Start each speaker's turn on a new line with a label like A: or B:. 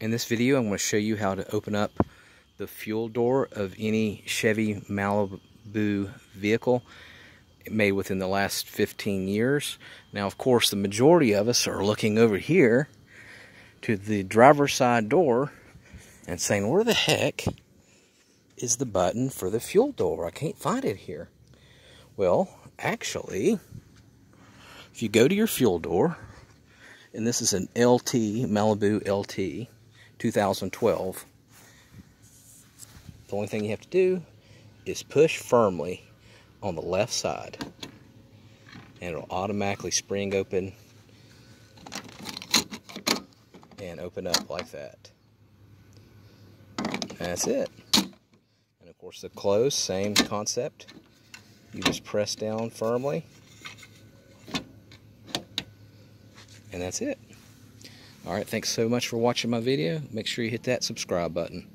A: In this video, I'm going to show you how to open up the fuel door of any Chevy Malibu vehicle made within the last 15 years. Now, of course, the majority of us are looking over here to the driver's side door and saying, where the heck is the button for the fuel door? I can't find it here. Well, actually, if you go to your fuel door, and this is an LT, Malibu LT, 2012. The only thing you have to do is push firmly on the left side, and it'll automatically spring open and open up like that. And that's it. And of course, the close, same concept. You just press down firmly, and that's it. Alright, thanks so much for watching my video. Make sure you hit that subscribe button.